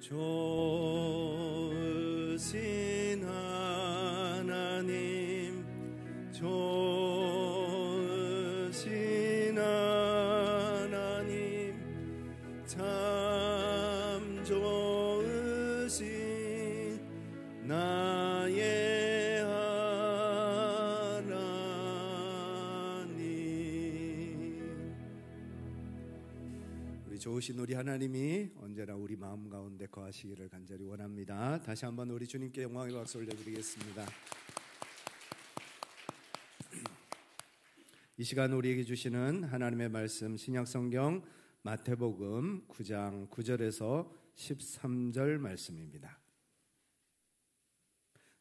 좋으신 하나님, 좋으신 하나님, 참 좋으신 나의 하나님. 우리 좋으신 우리 하나님이 언제나 우리 마음 가운데 거하시기를 간절히 원합니다. 다시 한번 우리 주님께 영광의 박수 올려드리겠습니다. 이 시간 우리에게 주시는 하나님의 말씀, 신약성경 마태복음 9장 9절에서 13절 말씀입니다.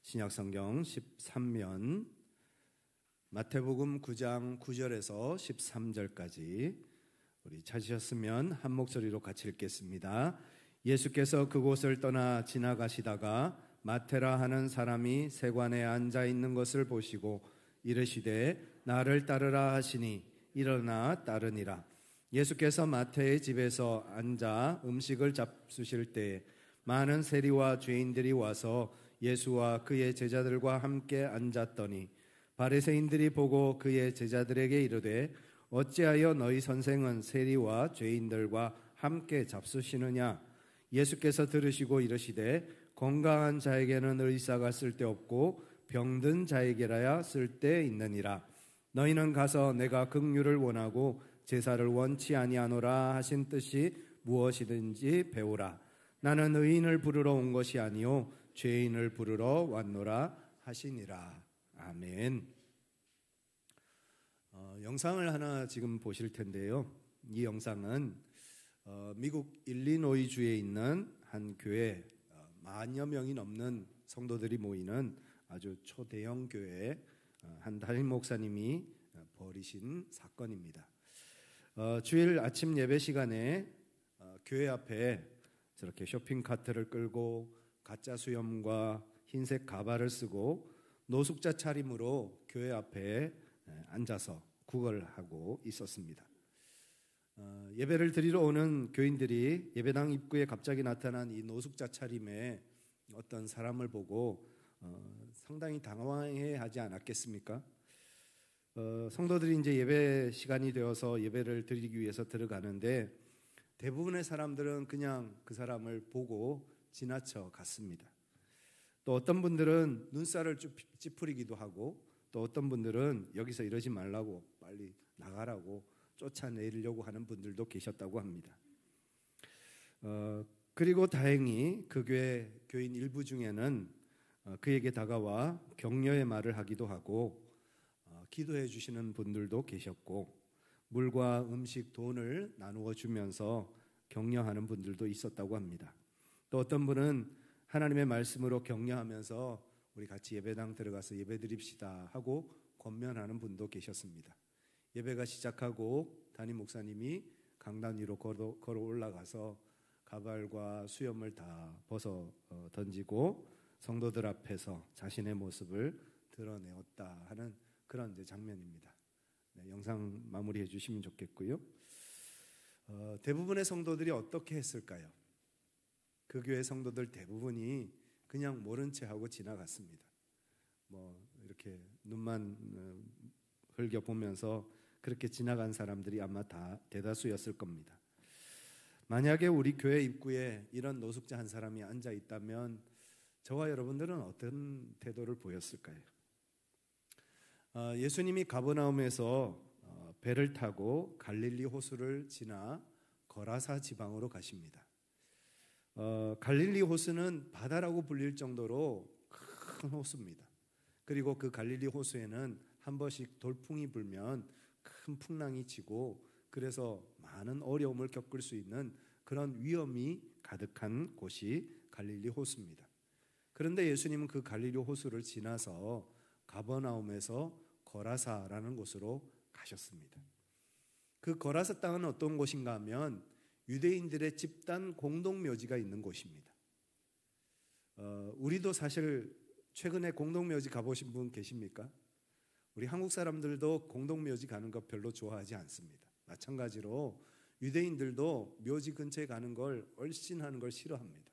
신약성경 13면 마태복음 9장 9절에서 13절까지 우리 찾으셨으면 한 목소리로 같이 읽겠습니다. 예수께서 그곳을 떠나 지나가시다가 마테라 하는 사람이 세관에 앉아 있는 것을 보시고 이르시되 나를 따르라 하시니 일어나 따르니라. 예수께서 마태의 집에서 앉아 음식을 잡수실 때 많은 세리와 죄인들이 와서 예수와 그의 제자들과 함께 앉았더니 바리새인들이 보고 그의 제자들에게 이르되 어찌하여 너희 선생은 세리와 죄인들과 함께 잡수시느냐? 예수께서 들으시고 이르시되 건강한 자에게는 의사가 쓸데없고 병든 자에게라야 쓸데있느니라. 너희는 가서 내가 긍휼을 원하고 제사를 원치 아니하노라 하신 뜻이 무엇이든지 배우라. 나는 의인을 부르러 온 것이 아니요 죄인을 부르러 왔노라 하시니라. 아멘. 영상을 하나 지금 보실 텐데요. 이 영상은 미국 일리노이주에 있는 한 교회, 만여 명이 넘는 성도들이 모이는 아주 초대형 교회 한 담임 목사님이 벌이신 사건입니다. 주일 아침 예배 시간에 교회 앞에 저렇게 쇼핑카트를 끌고 가짜 수염과 흰색 가발을 쓰고 노숙자 차림으로 교회 앞에 앉아서 구걸하고 있었습니다. 예배를 드리러 오는 교인들이 예배당 입구에 갑자기 나타난 이 노숙자 차림의 어떤 사람을 보고 상당히 당황해하지 않았겠습니까? 성도들이 이제 예배 시간이 되어서 예배를 드리기 위해서 들어가는데 대부분의 사람들은 그냥 그 사람을 보고 지나쳐 갔습니다. 또 어떤 분들은 눈살을 찌푸리기도 하고 또 어떤 분들은 여기서 이러지 말라고 빨리 나가라고 쫓아내려고 하는 분들도 계셨다고 합니다. 그리고 다행히 그 교회 교인 일부 중에는 그에게 다가와 격려의 말을 하기도 하고 기도해 주시는 분들도 계셨고 물과 음식, 돈을 나누어 주면서 격려하는 분들도 있었다고 합니다. 또 어떤 분은 하나님의 말씀으로 격려하면서 우리 같이 예배당 들어가서 예배 드립시다 하고 권면하는 분도 계셨습니다. 예배가 시작하고 담임 목사님이 강단 위로 걸어 올라가서 가발과 수염을 다 벗어 던지고 성도들 앞에서 자신의 모습을 드러내었다 하는 그런 이제 장면입니다. 네, 영상 마무리해 주시면 좋겠고요. 대부분의 성도들이 어떻게 했을까요? 그 교회 성도들 대부분이 그냥 모른 채 하고 지나갔습니다. 이렇게 눈만 흘겨보면서 그렇게 지나간 사람들이 아마 다 대다수였을 겁니다. 만약에 우리 교회 입구에 이런 노숙자 한 사람이 앉아 있다면 저와 여러분들은 어떤 태도를 보였을까요? 예수님이 가버나움에서 배를 타고 갈릴리 호수를 지나 거라사 지방으로 가십니다. 갈릴리 호수는 바다라고 불릴 정도로 큰 호수입니다. 그리고 그 갈릴리 호수에는 한 번씩 돌풍이 불면 큰 풍랑이 치고 그래서 많은 어려움을 겪을 수 있는 그런 위험이 가득한 곳이 갈릴리 호수입니다. 그런데 예수님은 그 갈릴리 호수를 지나서 가버나움에서 거라사라는 곳으로 가셨습니다. 그 거라사 땅은 어떤 곳인가 하면 유대인들의 집단 공동묘지가 있는 곳입니다. 우리도 사실 최근에 공동묘지 가보신 분 계십니까? 우리 한국 사람들도 공동묘지 가는 거 별로 좋아하지 않습니다. 마찬가지로 유대인들도 묘지 근처에 가는 걸 얼씬하는 걸 싫어합니다.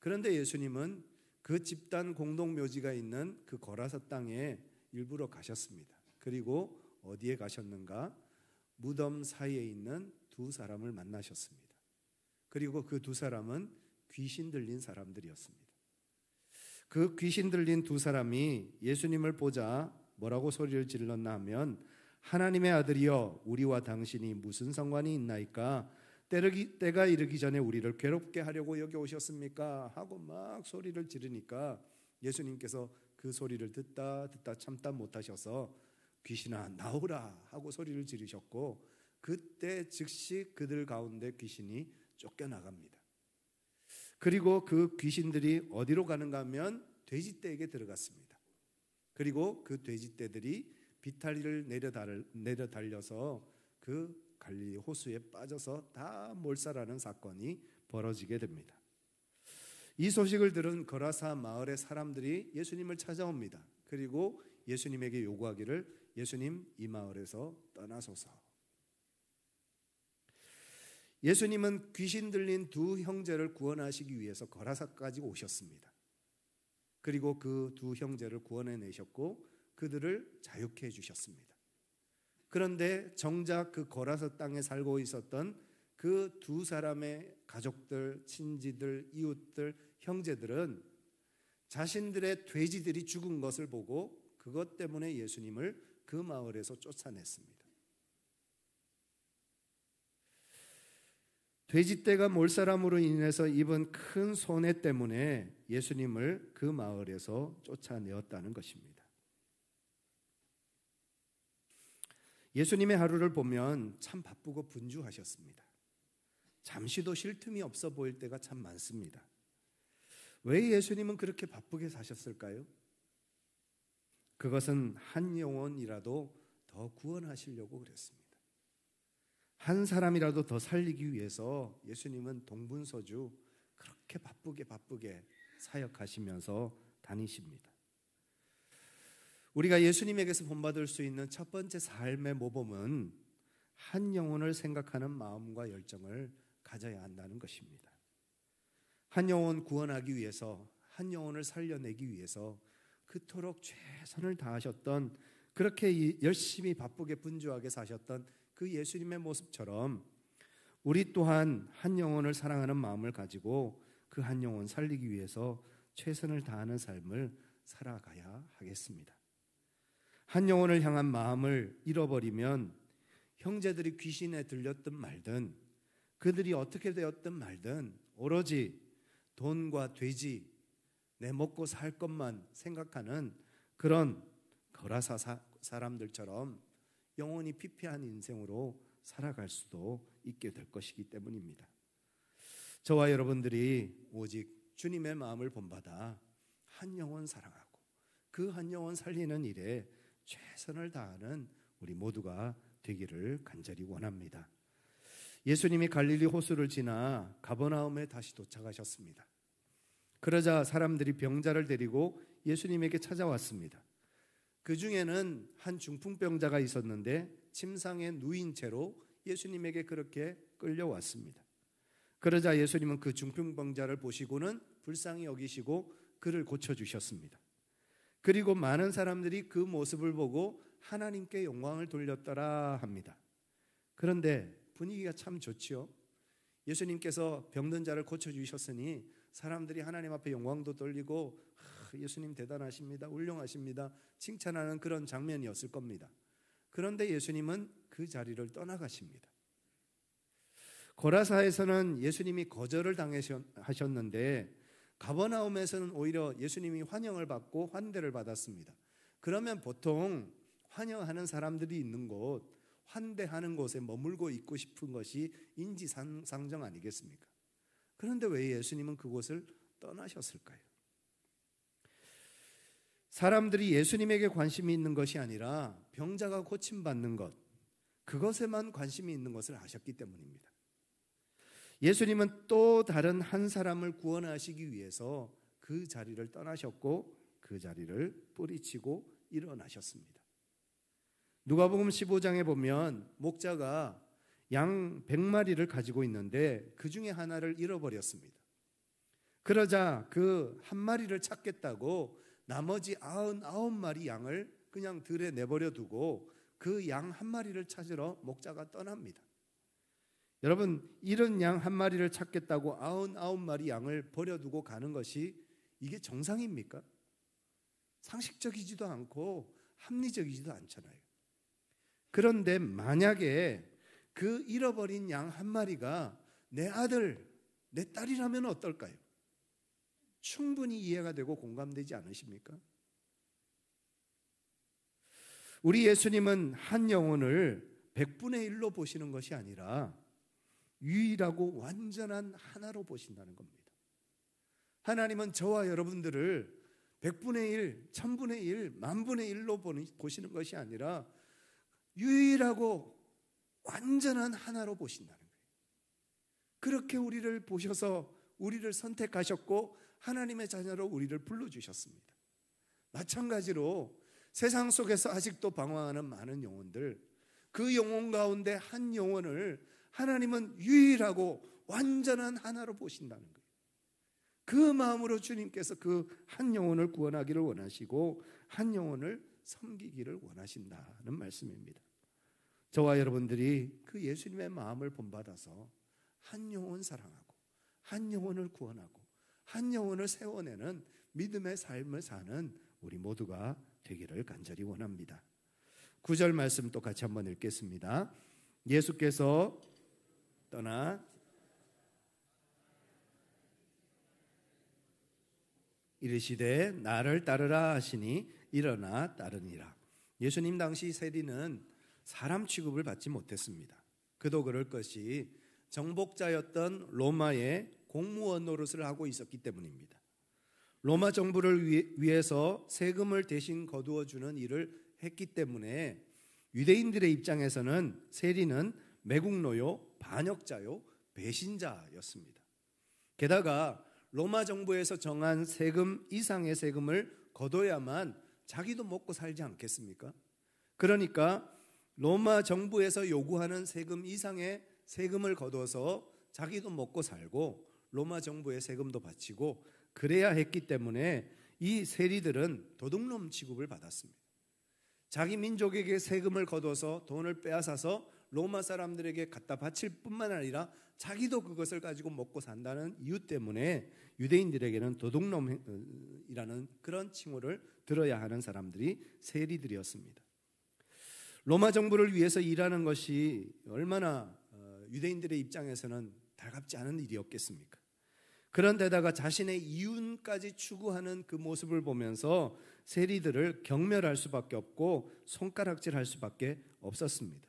그런데 예수님은 그 집단 공동묘지가 있는 그 거라사 땅에 일부러 가셨습니다. 그리고 어디에 가셨는가? 무덤 사이에 있는 두 사람을 만나셨습니다. 그리고 그 두 사람은 귀신 들린 사람들이었습니다. 그 귀신 들린 두 사람이 예수님을 보자 뭐라고 소리를 질렀나 하면, 하나님의 아들이여, 우리와 당신이 무슨 상관이 있나이까? 때가 이르기 전에 우리를 괴롭게 하려고 여기 오셨습니까? 하고 막 소리를 지르니까 예수님께서 그 소리를 듣다 참다 못하셔서 귀신아 나오라 하고 소리를 지르셨고, 그때 즉시 그들 가운데 귀신이 쫓겨나갑니다. 그리고 그 귀신들이 어디로 가는가 하면 돼지떼에게 들어갔습니다. 그리고 그 돼지떼들이 비탈리를 내려 달려서 그 갈릴리 호수에 빠져서 다 몰살하는 사건이 벌어지게 됩니다. 이 소식을 들은 거라사 마을의 사람들이 예수님을 찾아옵니다. 그리고 예수님에게 요구하기를, 예수님 이 마을에서 떠나소서. 예수님은 귀신 들린 두 형제를 구원하시기 위해서 거라사까지 오셨습니다. 그리고 그 두 형제를 구원해내셨고 그들을 자유케 해주셨습니다. 그런데 정작 그 거라사 땅에 살고 있었던 그 두 사람의 가족들, 친지들, 이웃들, 형제들은 자신들의 돼지들이 죽은 것을 보고 그것 때문에 예수님을 그 마을에서 쫓아냈습니다. 돼지떼가 몰살함으로 인해서 입은 큰 손해 때문에 예수님을 그 마을에서 쫓아내었다는 것입니다. 예수님의 하루를 보면 참 바쁘고 분주하셨습니다. 잠시도 쉴 틈이 없어 보일 때가 참 많습니다. 왜 예수님은 그렇게 바쁘게 사셨을까요? 그것은 한 영혼이라도 더 구원하시려고 그랬습니다. 한 사람이라도 더 살리기 위해서 예수님은 동분서주 그렇게 바쁘게 사역하시면서 다니십니다. 우리가 예수님에게서 본받을 수 있는 첫 번째 삶의 모범은 한 영혼을 생각하는 마음과 열정을 가져야 한다는 것입니다. 한 영혼 구원하기 위해서, 한 영혼을 살려내기 위해서 그토록 최선을 다하셨던, 그렇게 열심히 바쁘게 분주하게 사셨던 그 예수님의 모습처럼 우리 또한 한 영혼을 사랑하는 마음을 가지고 그 한 영혼 살리기 위해서 최선을 다하는 삶을 살아가야 하겠습니다. 한 영혼을 향한 마음을 잃어버리면 형제들이 귀신에 들렸든 말든, 그들이 어떻게 되었든 말든 오로지 돈과 돼지, 내 먹고 살 것만 생각하는 그런 거라사 사람들처럼 영원히 피폐한 인생으로 살아갈 수도 있게 될 것이기 때문입니다. 저와 여러분들이 오직 주님의 마음을 본받아 한 영혼 사랑하고 그 한 영혼 살리는 일에 최선을 다하는 우리 모두가 되기를 간절히 원합니다. 예수님이 갈릴리 호수를 지나 가버나움에 다시 도착하셨습니다. 그러자 사람들이 병자를 데리고 예수님에게 찾아왔습니다. 그 중에는 한 중풍병자가 있었는데 침상에 누인 채로 예수님에게 그렇게 끌려왔습니다. 그러자 예수님은 그 중풍병자를 보시고는 불쌍히 여기시고 그를 고쳐주셨습니다. 그리고 많은 사람들이 그 모습을 보고 하나님께 영광을 돌렸더라 합니다. 그런데 분위기가 참 좋지요. 예수님께서 병든 자를 고쳐주셨으니 사람들이 하나님 앞에 영광도 돌리고 예수님 대단하십니다, 훌륭하십니다 칭찬하는 그런 장면이었을 겁니다. 그런데 예수님은 그 자리를 떠나가십니다. 고라사에서는 예수님이 거절을 당하셨는데 가버나움에서는 오히려 예수님이 환영을 받고 환대를 받았습니다. 그러면 보통 환영하는 사람들이 있는 곳, 환대하는 곳에 머물고 있고 싶은 것이 인지상정 아니겠습니까? 그런데 왜 예수님은 그곳을 떠나셨을까요? 사람들이 예수님에게 관심이 있는 것이 아니라 병자가 고침받는 것, 그것에만 관심이 있는 것을 아셨기 때문입니다. 예수님은 또 다른 한 사람을 구원하시기 위해서 그 자리를 떠나셨고 그 자리를 뿌리치고 일어나셨습니다. 누가복음 15장에 보면 목자가 양 100마리를 가지고 있는데 그 중에 하나를 잃어버렸습니다. 그러자 그 한 마리를 찾겠다고 나머지 99마리 양을 그냥 들에 내버려 두고 그 양 한 마리를 찾으러 목자가 떠납니다. 여러분, 이런 양 한 마리를 찾겠다고 99마리 양을 버려두고 가는 것이 이게 정상입니까? 상식적이지도 않고 합리적이지도 않잖아요. 그런데 만약에 그 잃어버린 양 한 마리가 내 아들, 내 딸이라면 어떨까요? 충분히 이해가 되고 공감되지 않으십니까? 우리 예수님은 한 영혼을 100분의 1로 보시는 것이 아니라 유일하고 완전한 하나로 보신다는 겁니다. 하나님은 저와 여러분들을 100분의 1, 1000분의 1, 만분의 1로 보시는 것이 아니라 유일하고 완전한 하나로 보신다는 거예요. 그렇게 우리를 보셔서 우리를 선택하셨고 하나님의 자녀로 우리를 불러주셨습니다. 마찬가지로 세상 속에서 아직도 방황하는 많은 영혼들, 그 영혼 가운데 한 영혼을 하나님은 유일하고 완전한 하나로 보신다는 거예요. 그 마음으로 주님께서 그 한 영혼을 구원하기를 원하시고 한 영혼을 섬기기를 원하신다는 말씀입니다. 저와 여러분들이 그 예수님의 마음을 본받아서 한 영혼 사랑하고 한 영혼을 구원하고 한 영혼을 세워내는 믿음의 삶을 사는 우리 모두가 되기를 간절히 원합니다. 9절 말씀 또 같이 한번 읽겠습니다. 예수께서 떠나 이르시되 나를 따르라 하시니 일어나 따르니라. 예수님 당시 세리는 사람 취급을 받지 못했습니다. 그도 그럴 것이 정복자였던 로마의 공무원 노릇을 하고 있었기 때문입니다. 로마 정부를 위해서 세금을 대신 거두어주는 일을 했기 때문에 유대인들의 입장에서는 세리는 매국노요, 반역자요, 배신자였습니다. 게다가 로마 정부에서 정한 세금 이상의 세금을 거둬야만 자기도 먹고 살지 않겠습니까? 그러니까 로마 정부에서 요구하는 세금 이상의 세금을 거둬서 자기도 먹고 살고 로마 정부의 세금도 바치고 그래야 했기 때문에 이 세리들은 도둑놈 취급을 받았습니다. 자기 민족에게 세금을 거둬서 돈을 빼앗아서 로마 사람들에게 갖다 바칠 뿐만 아니라 자기도 그것을 가지고 먹고 산다는 이유 때문에 유대인들에게는 도둑놈이라는 그런 칭호를 들어야 하는 사람들이 세리들이었습니다. 로마 정부를 위해서 일하는 것이 얼마나 유대인들의 입장에서는 달갑지 않은 일이었겠습니까? 그런데다가 자신의 이윤까지 추구하는 그 모습을 보면서 세리들을 경멸할 수밖에 없고 손가락질할 수밖에 없었습니다.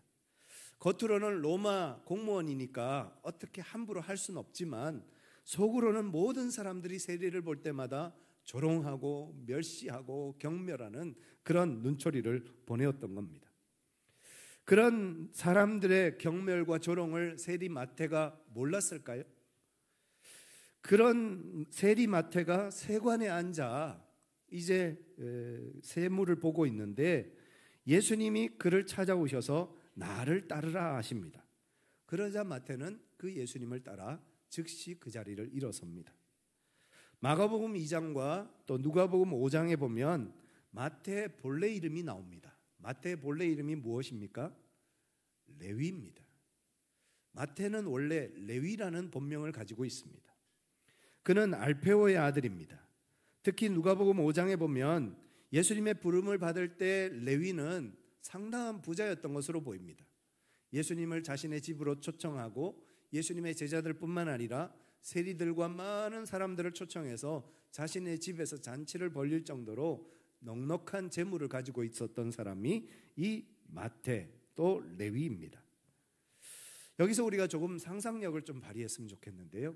겉으로는 로마 공무원이니까 어떻게 함부로 할 수는 없지만 속으로는 모든 사람들이 세리를 볼 때마다 조롱하고 멸시하고 경멸하는 그런 눈초리를 보내었던 겁니다. 그런 사람들의 경멸과 조롱을 세리 마태가 몰랐을까요? 그런 세리 마태가 세관에 앉아 이제 세무를 보고 있는데 예수님이 그를 찾아오셔서 나를 따르라 하십니다. 그러자 마태는 그 예수님을 따라 즉시 그 자리를 일어섭니다. 마가복음 2장과 또 누가복음 5장에 보면 마태의 본래 이름이 나옵니다. 마태의 본래 이름이 무엇입니까? 레위입니다. 마태는 원래 레위라는 본명을 가지고 있습니다. 그는 알페오의 아들입니다. 특히 누가복음 5장에 보면 예수님의 부름을 받을 때 레위는 상당한 부자였던 것으로 보입니다. 예수님을 자신의 집으로 초청하고 예수님의 제자들뿐만 아니라 세리들과 많은 사람들을 초청해서 자신의 집에서 잔치를 벌릴 정도로 넉넉한 재물을 가지고 있었던 사람이 이 마태 또 레위입니다. 여기서 우리가 조금 상상력을 좀 발휘했으면 좋겠는데요.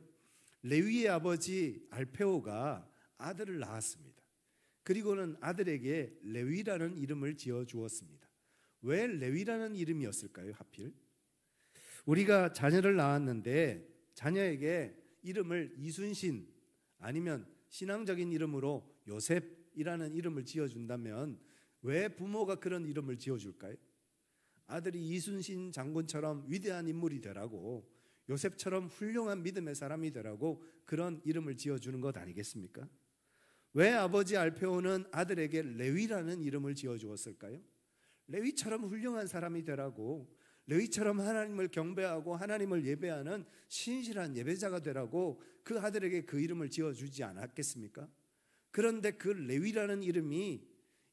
레위의 아버지 알페오가 아들을 낳았습니다. 그리고는 아들에게 레위라는 이름을 지어 주었습니다. 왜 레위라는 이름이었을까요? 하필 우리가 자녀를 낳았는데 자녀에게 이름을 이순신 아니면 신앙적인 이름으로 요셉이라는 이름을 지어준다면 왜 부모가 그런 이름을 지어줄까요? 아들이 이순신 장군처럼 위대한 인물이 되라고, 요셉처럼 훌륭한 믿음의 사람이 되라고 그런 이름을 지어주는 것 아니겠습니까? 왜 아버지 알페오는 아들에게 레위라는 이름을 지어주었을까요? 레위처럼 훌륭한 사람이 되라고, 레위처럼 하나님을 경배하고 하나님을 예배하는 신실한 예배자가 되라고 그 아들에게 그 이름을 지어주지 않았겠습니까? 그런데 그 레위라는 이름이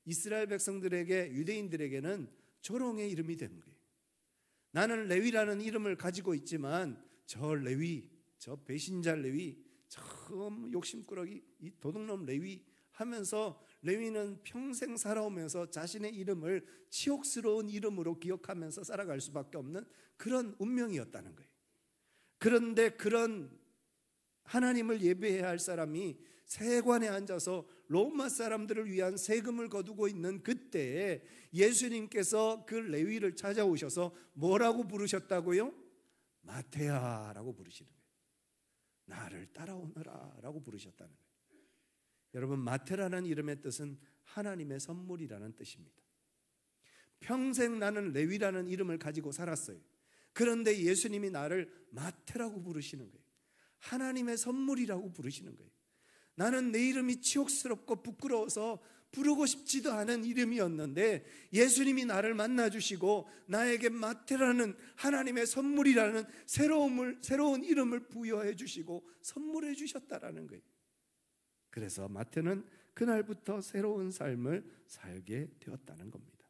이스라엘 백성들에게, 유대인들에게는 조롱의 이름이 된 거예요. 나는 레위라는 이름을 가지고 있지만 저 레위, 저 배신자 레위, 저 욕심꾸러기, 이 도둑놈 레위 하면서 레위는 평생 살아오면서 자신의 이름을 치욕스러운 이름으로 기억하면서 살아갈 수밖에 없는 그런 운명이었다는 거예요. 그런데 그런 하나님을 예배해야 할 사람이 세관에 앉아서 로마 사람들을 위한 세금을 거두고 있는 그때에 예수님께서 그 레위를 찾아오셔서 뭐라고 부르셨다고요? 마태야라고 부르시는 거예요. 나를 따라오너라 라고 부르셨다는 거예요. 여러분, 마태라는 이름의 뜻은 하나님의 선물이라는 뜻입니다. 평생 나는 레위라는 이름을 가지고 살았어요. 그런데 예수님이 나를 마태라고 부르시는 거예요. 하나님의 선물이라고 부르시는 거예요. 나는 내 이름이 치욕스럽고 부끄러워서 부르고 싶지도 않은 이름이었는데 예수님이 나를 만나주시고 나에게 마태라는 하나님의 선물이라는 새로운 이름을 부여해 주시고 선물해 주셨다라는 거예요. 그래서 마태는 그날부터 새로운 삶을 살게 되었다는 겁니다.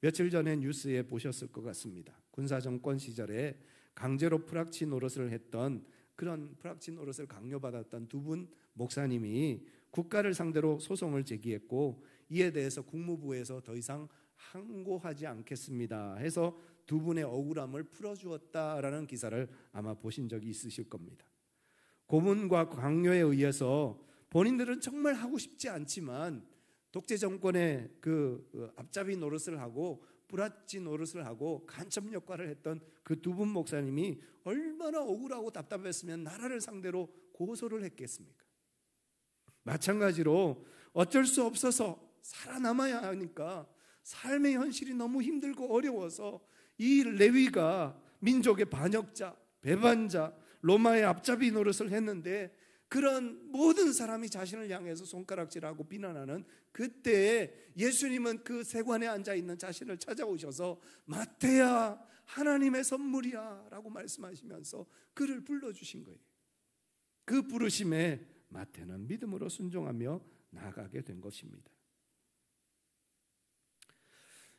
며칠 전에 뉴스에 보셨을 것 같습니다. 군사정권 시절에 강제로 프락치 노릇을 했던, 그런 프락치 노릇을 강요받았던 두 분 목사님이 국가를 상대로 소송을 제기했고 이에 대해서 국무부에서 더 이상 항고하지 않겠습니다 해서 두 분의 억울함을 풀어주었다라는 기사를 아마 보신 적이 있으실 겁니다. 고문과 강요에 의해서 본인들은 정말 하고 싶지 않지만 독재 정권의 그 앞잡이 노릇을 하고 뿌라치 노릇을 하고 간첩 역할을 했던 그 두 분 목사님이 얼마나 억울하고 답답했으면 나라를 상대로 고소를 했겠습니까? 마찬가지로 어쩔 수 없어서 살아남아야 하니까 삶의 현실이 너무 힘들고 어려워서 이 레위가 민족의 반역자, 배반자, 로마의 앞잡이 노릇을 했는데 그런 모든 사람이 자신을 향해서 손가락질하고 비난하는 그때에 예수님은 그 세관에 앉아있는 자신을 찾아오셔서 마태야, 하나님의 선물이야 라고 말씀하시면서 그를 불러주신 거예요. 그 부르심에 마태는 믿음으로 순종하며 나아가게 된 것입니다.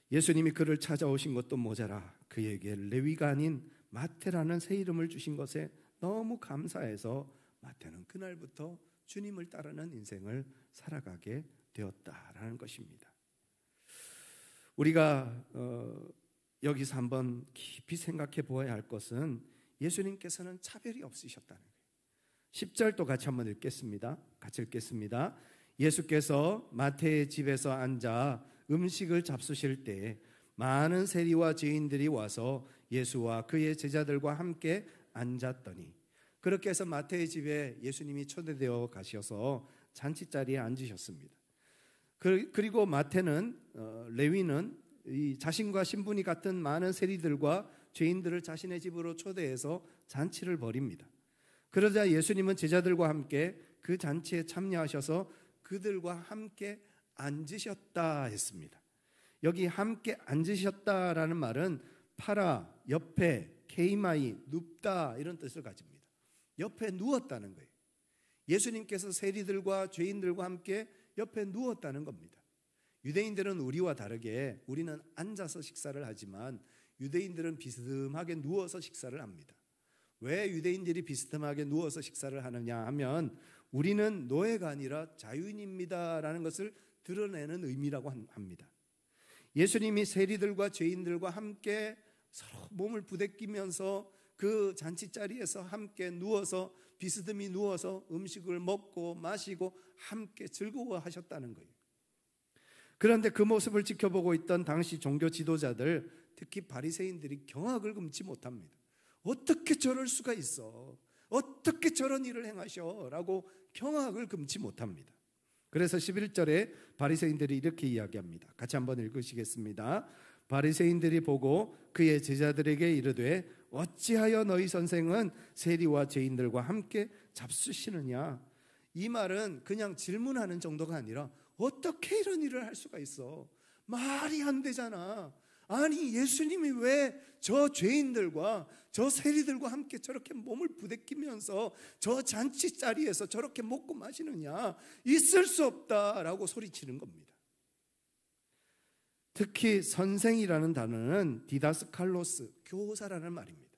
예수님이 그를 찾아오신 것도 모자라 그에게 레위가 아닌 마태라는 새 이름을 주신 것에 너무 감사해서 마태는 그날부터 주님을 따르는 인생을 살아가게 되었다라는 것입니다. 우리가 여기서 한번 깊이 생각해 보아야 할 것은 예수님께서는 차별이 없으셨다는 거예요. 10절도 같이 한번 읽겠습니다. 같이 읽겠습니다. 예수께서 마태의 집에서 앉아 음식을 잡수실 때 많은 세리와 죄인들이 와서 예수와 그의 제자들과 함께 앉았더니, 그렇게 해서 마태의 집에 예수님이 초대되어 가셔서 잔치자리에 앉으셨습니다. 그리고 마태는 레위는 이 자신과 신분이 같은 많은 세리들과 죄인들을 자신의 집으로 초대해서 잔치를 벌입니다. 그러자 예수님은 제자들과 함께 그 잔치에 참여하셔서 그들과 함께 앉으셨다 했습니다. 여기 함께 앉으셨다라는 말은 파라, 옆에, 케이마이, 눕다 이런 뜻을 가집니다. 옆에 누웠다는 거예요. 예수님께서 세리들과 죄인들과 함께 옆에 누웠다는 겁니다. 유대인들은 우리와 다르게 우리는 앉아서 식사를 하지만 유대인들은 비스듬하게 누워서 식사를 합니다. 왜 유대인들이 비스듬하게 누워서 식사를 하느냐 하면 우리는 노예가 아니라 자유인입니다라는 것을 드러내는 의미라고 합니다. 예수님이 세리들과 죄인들과 함께 서로 몸을 부대끼면서 그 잔치자리에서 함께 누워서 비스듬히 누워서 음식을 먹고 마시고 함께 즐거워하셨다는 거예요. 그런데 그 모습을 지켜보고 있던 당시 종교 지도자들, 특히 바리새인들이 경악을 금치 못합니다. 어떻게 저럴 수가 있어? 어떻게 저런 일을 행하셔? 라고 경악을 금치 못합니다. 그래서 11절에 바리새인들이 이렇게 이야기합니다. 같이 한번 읽으시겠습니다. 바리새인들이 보고 그의 제자들에게 이르되 어찌하여 너희 선생은 세리와 죄인들과 함께 잡수시느냐? 이 말은 그냥 질문하는 정도가 아니라 어떻게 이런 일을 할 수가 있어? 말이 안 되잖아. 아니, 예수님이 왜 저 죄인들과 저 세리들과 함께 저렇게 몸을 부대끼면서 저 잔치 자리에서 저렇게 먹고 마시느냐? 있을 수 없다라고 소리치는 겁니다. 특히 선생이라는 단어는 디다스칼로스, 교사라는 말입니다.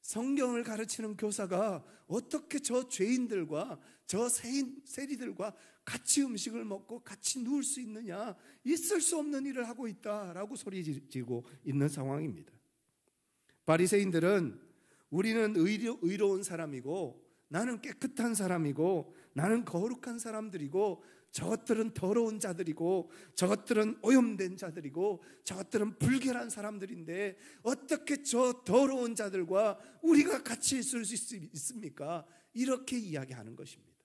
성경을 가르치는 교사가 어떻게 저 죄인들과 저 세리들과 같이 음식을 먹고 같이 누울 수 있느냐? 있을 수 없는 일을 하고 있다라고 소리지르고 있는 상황입니다. 바리새인들은 우리는 의로운 사람이고 나는 깨끗한 사람이고 나는 거룩한 사람들이고 저것들은 더러운 자들이고 저것들은 오염된 자들이고 저것들은 불결한 사람들인데 어떻게 저 더러운 자들과 우리가 같이 있을 수 있습니까? 이렇게 이야기하는 것입니다.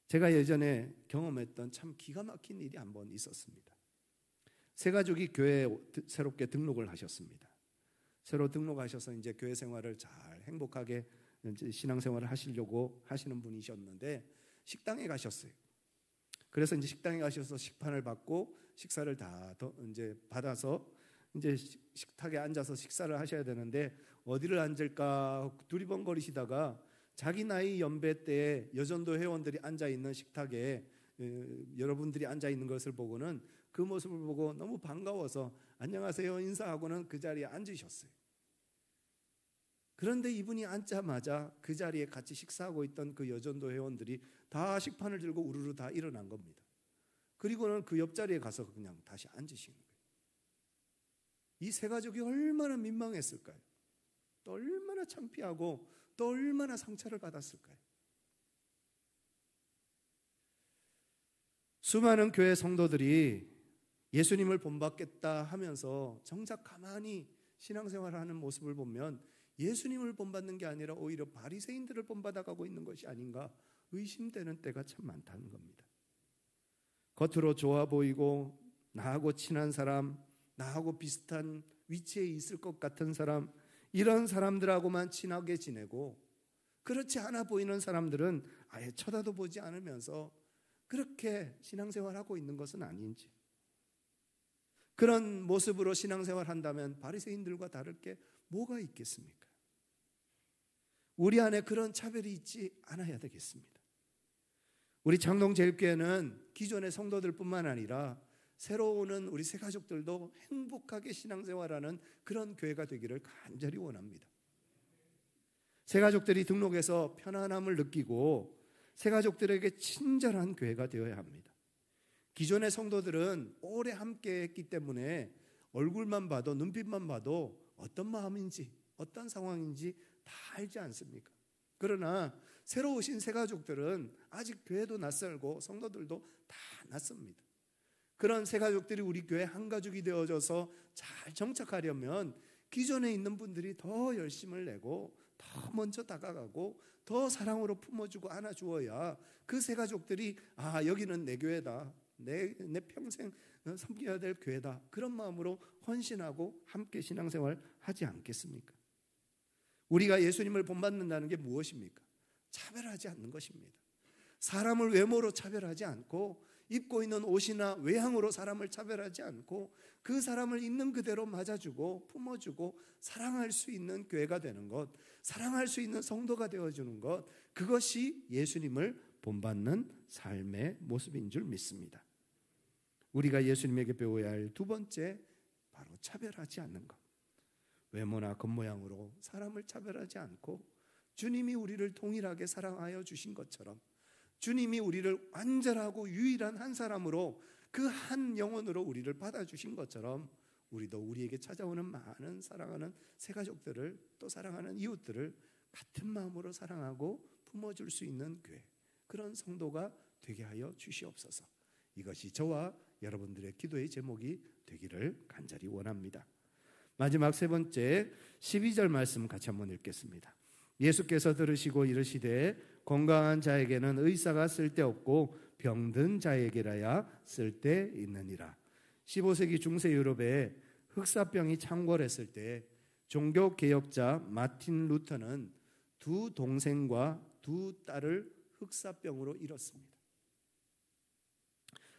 제가 예전에 경험했던 참 기가 막힌 일이 한 번 있었습니다. 세 가족이 교회에 새롭게 등록을 하셨습니다. 새로 등록하셔서 이제 교회 생활을 잘 행복하게 이제 신앙생활을 하시려고 하시는 분이셨는데 식당에 가셨어요. 그래서 이제 식당에 가셔서 식판을 받고 식사를 다 이제 받아서 이제 식탁에 앉아서 식사를 하셔야 되는데 어디를 앉을까 두리번거리시다가 자기 나이 연배 때에 여전도 회원들이 앉아 있는 식탁에 여러분들이 앉아 있는 것을 보고는 그 모습을 보고 너무 반가워서 안녕하세요 인사하고는 그 자리에 앉으셨어요. 그런데 이분이 앉자마자 그 자리에 같이 식사하고 있던 그 여전도 회원들이 다 식판을 들고 우르르 다 일어난 겁니다. 그리고는 그 옆자리에 가서 그냥 다시 앉으신 거예요. 이 세 가족이 얼마나 민망했을까요? 또 얼마나 창피하고 또 얼마나 상처를 받았을까요? 수많은 교회 성도들이 예수님을 본받겠다 하면서 정작 가만히 신앙생활을 하는 모습을 보면 예수님을 본받는 게 아니라 오히려 바리새인들을 본받아가고 있는 것이 아닌가 의심되는 때가 참 많다는 겁니다. 겉으로 좋아 보이고 나하고 친한 사람, 나하고 비슷한 위치에 있을 것 같은 사람, 이런 사람들하고만 친하게 지내고 그렇지 않아 보이는 사람들은 아예 쳐다도 보지 않으면서 그렇게 신앙생활하고 있는 것은 아닌지, 그런 모습으로 신앙생활한다면 바리새인들과 다를 게 뭐가 있겠습니까? 우리 안에 그런 차별이 있지 않아야 되겠습니다. 우리 장동제일교회는 기존의 성도들뿐만 아니라 새로 오는 우리 새 가족들도 행복하게 신앙생활하는 그런 교회가 되기를 간절히 원합니다. 새 가족들이 등록해서 편안함을 느끼고 새 가족들에게 친절한 교회가 되어야 합니다. 기존의 성도들은 오래 함께 했기 때문에 얼굴만 봐도 눈빛만 봐도 어떤 마음인지 어떤 상황인지 다 알지 않습니까? 그러나 새로 오신 새 가족들은 아직 교회도 낯설고 성도들도 다 낯섭니다. 그런 새 가족들이 우리 교회 한 가족이 되어져서 잘 정착하려면 기존에 있는 분들이 더 열심을 내고 더 먼저 다가가고 더 사랑으로 품어주고 안아주어야 그 새 가족들이 아, 여기는 내 교회다, 내 평생 섬겨야 될 교회다, 그런 마음으로 헌신하고 함께 신앙생활 하지 않겠습니까? 우리가 예수님을 본받는다는 게 무엇입니까? 차별하지 않는 것입니다. 사람을 외모로 차별하지 않고 입고 있는 옷이나 외향으로 사람을 차별하지 않고 그 사람을 있는 그대로 맞아주고 품어주고 사랑할 수 있는 교회가 되는 것, 사랑할 수 있는 성도가 되어주는 것, 그것이 예수님을 본받는 삶의 모습인 줄 믿습니다. 우리가 예수님에게 배워야 할 두 번째, 바로 차별하지 않는 것. 외모나 겉모양으로 사람을 차별하지 않고 주님이 우리를 동일하게 사랑하여 주신 것처럼, 주님이 우리를 완전하고 유일한 한 사람으로 그 한 영혼으로 우리를 받아주신 것처럼 우리도 우리에게 찾아오는 많은 사랑하는 새 가족들을, 또 사랑하는 이웃들을 같은 마음으로 사랑하고 품어줄 수 있는 교회, 그런 성도가 되게 하여 주시옵소서. 이것이 저와 여러분들의 기도의 제목이 되기를 간절히 원합니다. 마지막 세 번째 12절 말씀 같이 한번 읽겠습니다. 예수께서 들으시고 이르시되 건강한 자에게는 의사가 쓸데없고 병든 자에게라야 쓸데있느니라. 15세기 중세 유럽에 흑사병이 창궐했을 때 종교개혁자 마틴 루터는 두 동생과 두 딸을 흑사병으로 잃었습니다.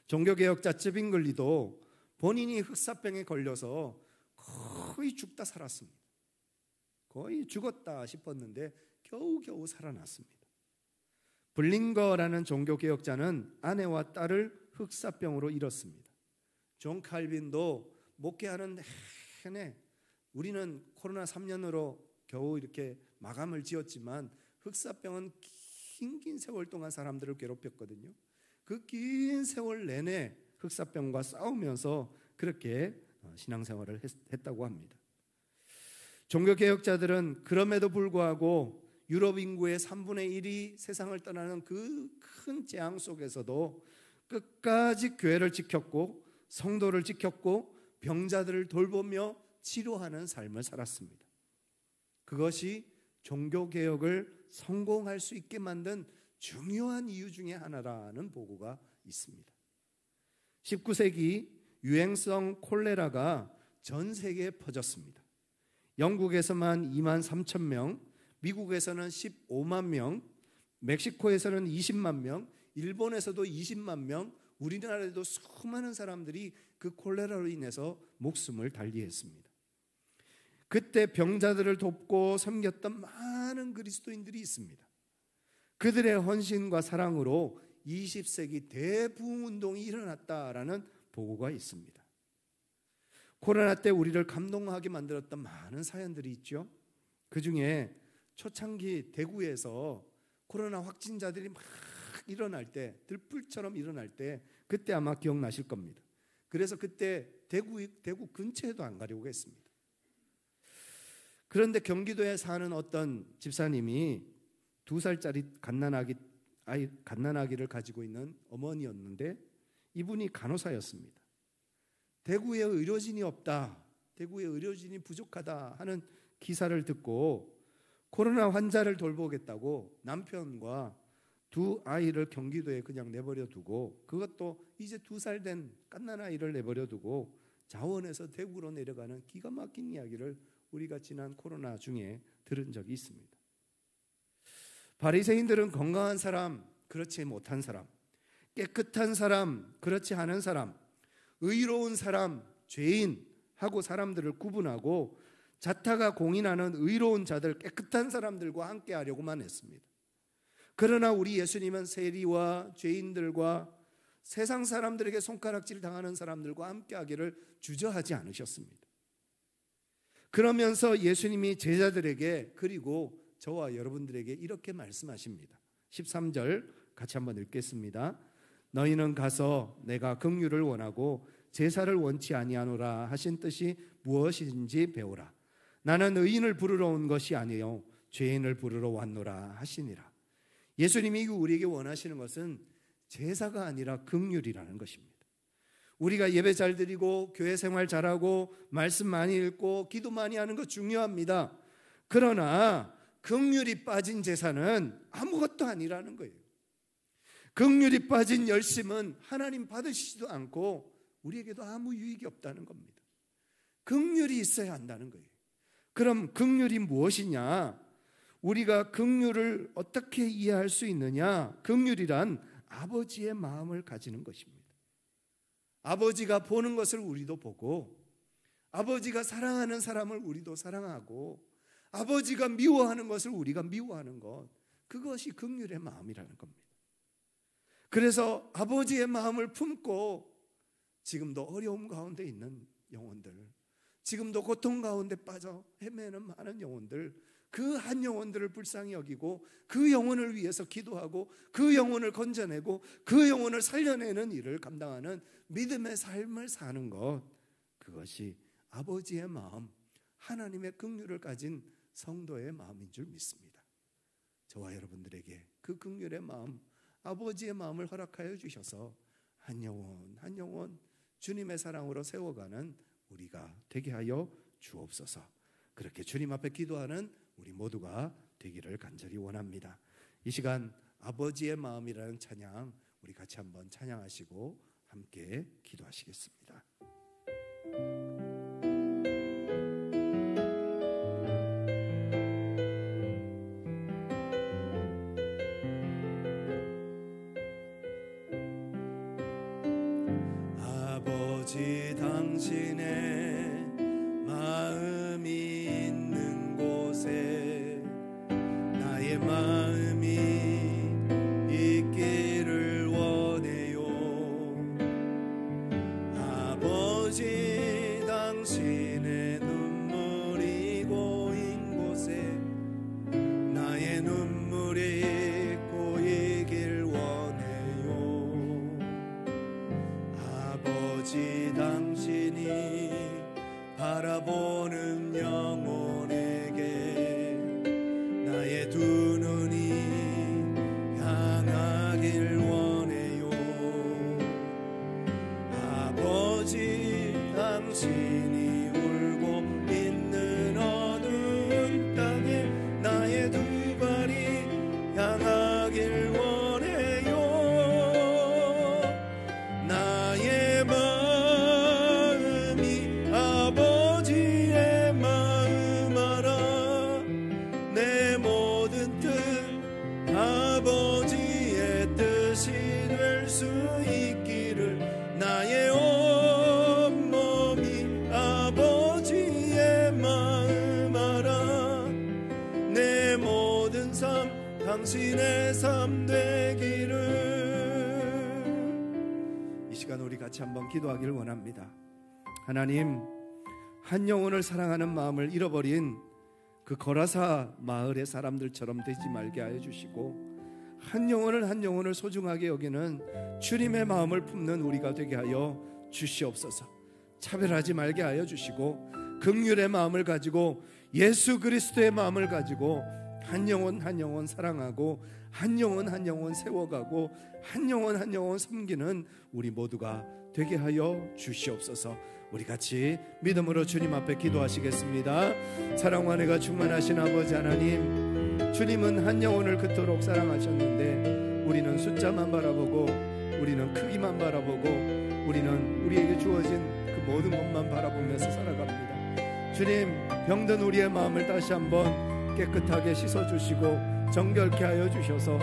종교개혁자 쯔빙글리도 본인이 흑사병에 걸려서 거의 죽다 살았습니다. 거의 죽었다 싶었는데 겨우겨우 살아났습니다. 블링거라는 종교개혁자는 아내와 딸을 흑사병으로 잃었습니다. 존 칼빈도 목회하는 내내 우리는 코로나 3년으로 겨우 이렇게 마감을 지었지만 흑사병은 긴 세월 동안 사람들을 괴롭혔거든요. 그 긴 세월 내내 흑사병과 싸우면서 그렇게 신앙생활을 했다고 합니다. 종교개혁자들은 그럼에도 불구하고 유럽 인구의 3분의 1이 세상을 떠나는 그 큰 재앙 속에서도 끝까지 교회를 지켰고 성도를 지켰고 병자들을 돌보며 치료하는 삶을 살았습니다. 그것이 종교개혁을 성공할 수 있게 만든 중요한 이유 중에 하나라는 보고가 있습니다. 19세기 유행성 콜레라가 전 세계에 퍼졌습니다. 영국에서만 2만 3천 명, 미국에서는 15만 명, 멕시코에서는 20만 명, 일본에서도 20만 명, 우리나라에도 수많은 사람들이 그 콜레라로 인해서 목숨을 달리했습니다. 그때 병자들을 돕고 섬겼던 많은 그리스도인들이 있습니다. 그들의 헌신과 사랑으로 20세기 대부흥운동이 일어났다라는 보고가 있습니다. 코로나 때 우리를 감동하게 만들었던 많은 사연들이 있죠. 그 중에 초창기 대구에서 코로나 확진자들이 막 일어날 때, 들불처럼 일어날 때 그때 아마 기억나실 겁니다. 그래서 그때 대구 근처에도 안 가려고 했습니다. 그런데 경기도에 사는 어떤 집사님이 2살짜리 갓난아기를 가지고 있는 어머니였는데 이분이 간호사였습니다. 대구에 의료진이 없다, 대구에 의료진이 부족하다 하는 기사를 듣고 코로나 환자를 돌보겠다고 남편과 두 아이를 경기도에 그냥 내버려 두고, 그것도 이제 2살 된 갓난아이를 내버려 두고 자원에서 대구로 내려가는 기가 막힌 이야기를 우리가 지난 코로나 중에 들은 적이 있습니다. 바리새인들은 건강한 사람, 그렇지 못한 사람, 깨끗한 사람, 그렇지 않은 사람, 의로운 사람, 죄인 하고 사람들을 구분하고 자타가 공인하는 의로운 자들, 깨끗한 사람들과 함께 하려고만 했습니다. 그러나 우리 예수님은 세리와 죄인들과 세상 사람들에게 손가락질 당하는 사람들과 함께 하기를 주저하지 않으셨습니다. 그러면서 예수님이 제자들에게, 그리고 저와 여러분들에게 이렇게 말씀하십니다. 13절 같이 한번 읽겠습니다. 너희는 가서 내가 긍휼을 원하고 제사를 원치 아니하노라 하신 뜻이 무엇인지 배우라. 나는 의인을 부르러 온 것이 아니요 죄인을 부르러 왔노라 하시니라. 예수님이 우리에게 원하시는 것은 제사가 아니라 긍휼이라는 것입니다. 우리가 예배 잘 드리고 교회 생활 잘하고 말씀 많이 읽고 기도 많이 하는 거 중요합니다. 그러나 긍휼이 빠진 제사는 아무것도 아니라는 거예요. 긍휼이 빠진 열심은 하나님 받으시지도 않고 우리에게도 아무 유익이 없다는 겁니다. 긍휼이 있어야 한다는 거예요. 그럼 긍휼이 무엇이냐? 우리가 긍휼을 어떻게 이해할 수 있느냐? 긍휼이란 아버지의 마음을 가지는 것입니다. 아버지가 보는 것을 우리도 보고, 아버지가 사랑하는 사람을 우리도 사랑하고, 아버지가 미워하는 것을 우리가 미워하는 것, 그것이 긍휼의 마음이라는 겁니다. 그래서 아버지의 마음을 품고 지금도 어려움 가운데 있는 영혼들, 지금도 고통 가운데 빠져 헤매는 많은 영혼들, 그 한 영혼들을 불쌍히 여기고 그 영혼을 위해서 기도하고 그 영혼을 건져내고 그 영혼을 살려내는 일을 감당하는 믿음의 삶을 사는 것, 그것이 아버지의 마음, 하나님의 긍휼을 가진 성도의 마음인 줄 믿습니다. 저와 여러분들에게 그 긍휼의 마음, 아버지의 마음을 허락하여 주셔서 한 영혼 한 영혼 주님의 사랑으로 세워가는 우리가 되게 하여 주옵소서. 그렇게 주님 앞에 기도하는 우리 모두가 되기를 간절히 원합니다. 이 시간 아버지의 마음이라는 찬양 우리 같이 한번 찬양하시고 함께 기도하시겠습니다. 아버지 당신의 마음이 있는 곳에 나의 마음이 있기를 원해요. 아버지 당신의 눈물이 고인 곳에 나의 눈물이 고이길 원해요. 아버지 당신이 바라보는 영혼에게 나의 두 눈이 향하길 원해요. 아버지 당신이 울고 있는 어두운 땅에 나의 두 발이 향하길 원해요. 나의 마음이 아버지의 마음 알아. 내 모든 뜻 아버지의 뜻이 될 수 있기를. 나의 온몸이 아버지의 마음 알아. 내 모든 삶 당신의 삶 되기를. 이 시간 우리 같이 한번 기도하기를 원합니다. 하나님, 한 영혼을 사랑하는 마음을 잃어버린 그 거라사 마을의 사람들처럼 되지 말게 하여 주시고, 한 영혼을 소중하게 여기는 주님의 마음을 품는 우리가 되게 하여 주시옵소서. 차별하지 말게 하여 주시고, 긍휼의 마음을 가지고 예수 그리스도의 마음을 가지고 한 영혼 사랑하고 한 영혼 세워가고 한 영혼 섬기는 우리 모두가 되게 하여 주시옵소서. 우리 같이 믿음으로 주님 앞에 기도하시겠습니다. 사랑과 은혜가 충만하신 아버지 하나님, 주님은 한 영혼을 그토록 사랑하셨는데 우리는 숫자만 바라보고, 우리는 크기만 바라보고, 우리는 우리에게 주어진 그 모든 것만 바라보면서 살아갑니다. 주님, 병든 우리의 마음을 다시 한번 깨끗하게 씻어주시고 정결케 하여 주셔서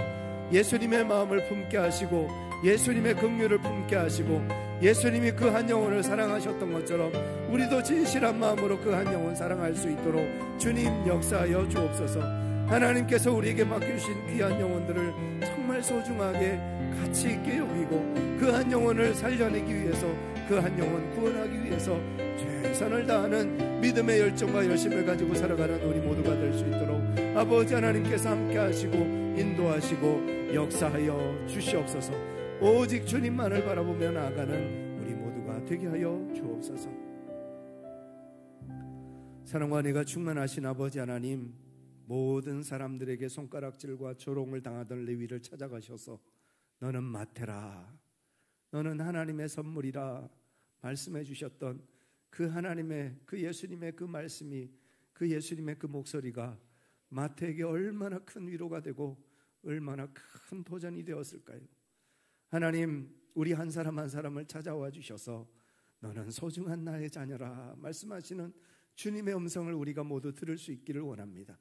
예수님의 마음을 품게 하시고, 예수님의 긍휼을 품게 하시고, 예수님이 그 한 영혼을 사랑하셨던 것처럼 우리도 진실한 마음으로 그 한 영혼 사랑할 수 있도록 주님 역사하여 주옵소서. 하나님께서 우리에게 맡겨주신 귀한 영혼들을 정말 소중하게 가치 있게 여기고, 그 한 영혼을 살려내기 위해서, 그 한 영혼 구원하기 위해서 최선을 다하는 믿음의 열정과 열심을 가지고 살아가는 우리 모두가 될 수 있도록 아버지 하나님께서 함께 하시고 인도하시고 역사하여 주시옵소서. 오직 주님만을 바라보며 나아가는 우리 모두가 되게 하여 주옵소서. 사랑과 은혜가 충만하신 아버지 하나님, 모든 사람들에게 손가락질과 조롱을 당하던 레위를 찾아가셔서 너는 마태라, 너는 하나님의 선물이라 말씀해 주셨던 그 하나님의, 그 예수님의 그 말씀이, 그 예수님의 그 목소리가 마태에게 얼마나 큰 위로가 되고 얼마나 큰 도전이 되었을까요? 하나님, 우리 한 사람 한 사람을 찾아와 주셔서 너는 소중한 나의 자녀라 말씀하시는 주님의 음성을 우리가 모두 들을 수 있기를 원합니다.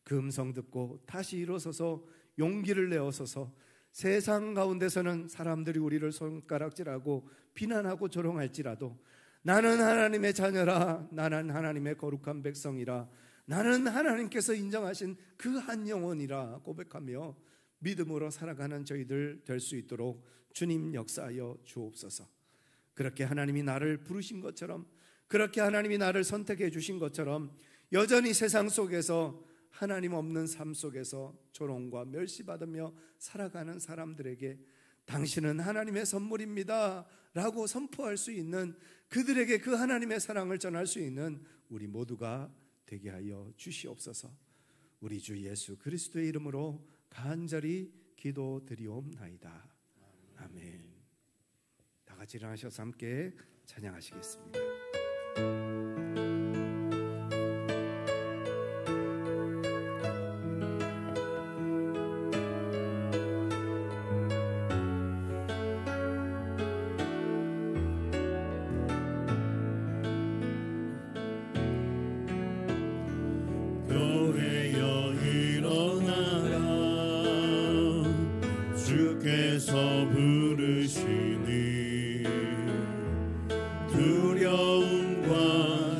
그 음성 듣고 다시 일어서서 용기를 내어서서 세상 가운데서는 사람들이 우리를 손가락질하고 비난하고 조롱할지라도 나는 하나님의 자녀라, 나는 하나님의 거룩한 백성이라, 나는 하나님께서 인정하신 그 한 영혼이라 고백하며 믿음으로 살아가는 저희들 될 수 있도록 주님 역사하여 주옵소서. 그렇게 하나님이 나를 부르신 것처럼, 그렇게 하나님이 나를 선택해 주신 것처럼 여전히 세상 속에서 하나님 없는 삶 속에서 조롱과 멸시받으며 살아가는 사람들에게 당신은 하나님의 선물입니다 라고 선포할 수 있는, 그들에게 그 하나님의 사랑을 전할 수 있는 우리 모두가 되게 하여 주시옵소서. 우리 주 예수 그리스도의 이름으로 간절히 기도드리옵나이다. 아멘. 다 같이 일어나셔서 함께 찬양하시겠습니다. 주께서 부르시니 두려움과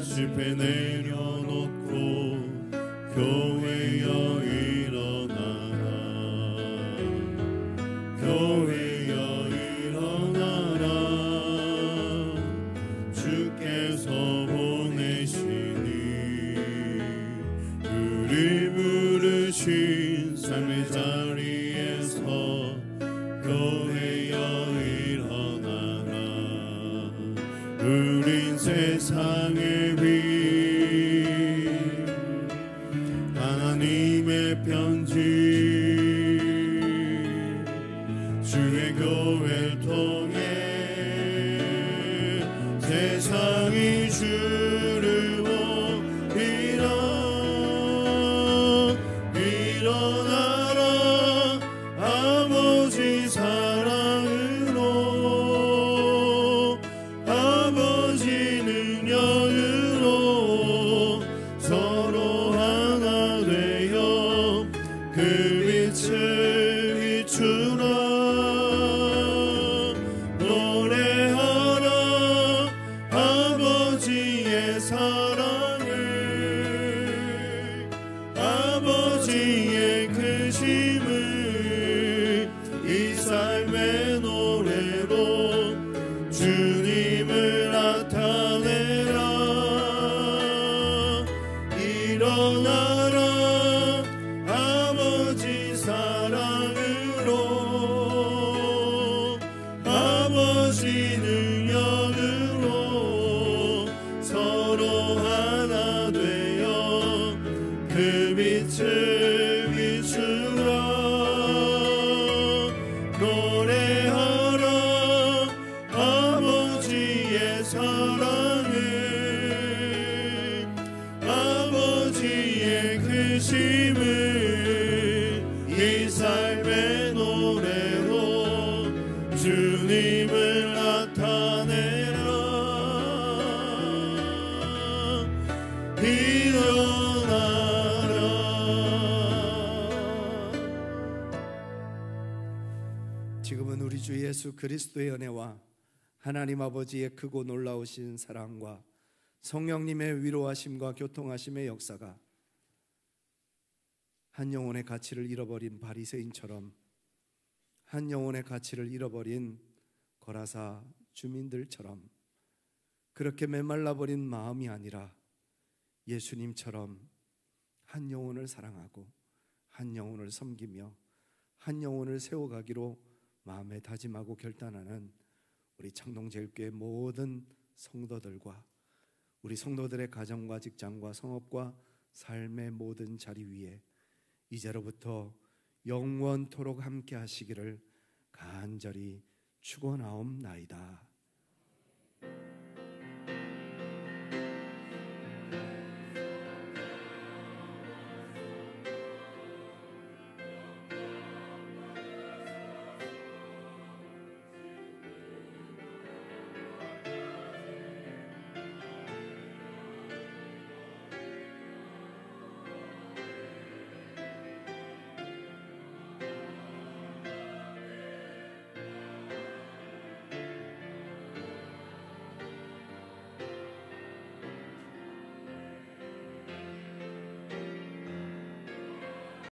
실패 내려놓고 교회여 일어나라 교회여 일어나라 주께서 보내시니 우리 부르신 삶의 자리에서 교회여 일어나라 우린 세상의 빛 하나님의 편지 주의 교회를 통해 세상이 주를 보리라 일어나라 아버지 사랑으로 아버지 능력으로 서로 하나 되어 그 빛을 비추라 노래하라 아버지의 사랑을 아버지의 크심을 이 삶의 노래로 주님을 나타내라 일어나라 아버지 사랑으로 아버지 능력으로 서로 하나 되어 그 빛을 비추라 노래하라 아버지의 사랑을 아버지의 크심을 이 삶의 노래로 주님을 나타내라 일어나라 지금은 우리 주 예수 그리스도의 은혜와 하나님 아버지의 크고 놀라우신 사랑과 성령님의 위로하심과 교통하심의 역사가 한 영혼의 가치를 잃어버린 바리새인처럼 한 영혼의 가치를 잃어버린 거라사 주민들처럼 그렇게 메말라버린 마음이 아니라 예수님처럼 한 영혼을 사랑하고 한 영혼을 섬기며 한 영혼을 세워가기로 마음에 다짐하고 결단하는 우리 창동제일교회 모든 성도들과 우리 성도들의 가정과 직장과 성업과 삶의 모든 자리 위에 이제로부터 영원토록 함께 하시기를 간절히 축원하옵나이다.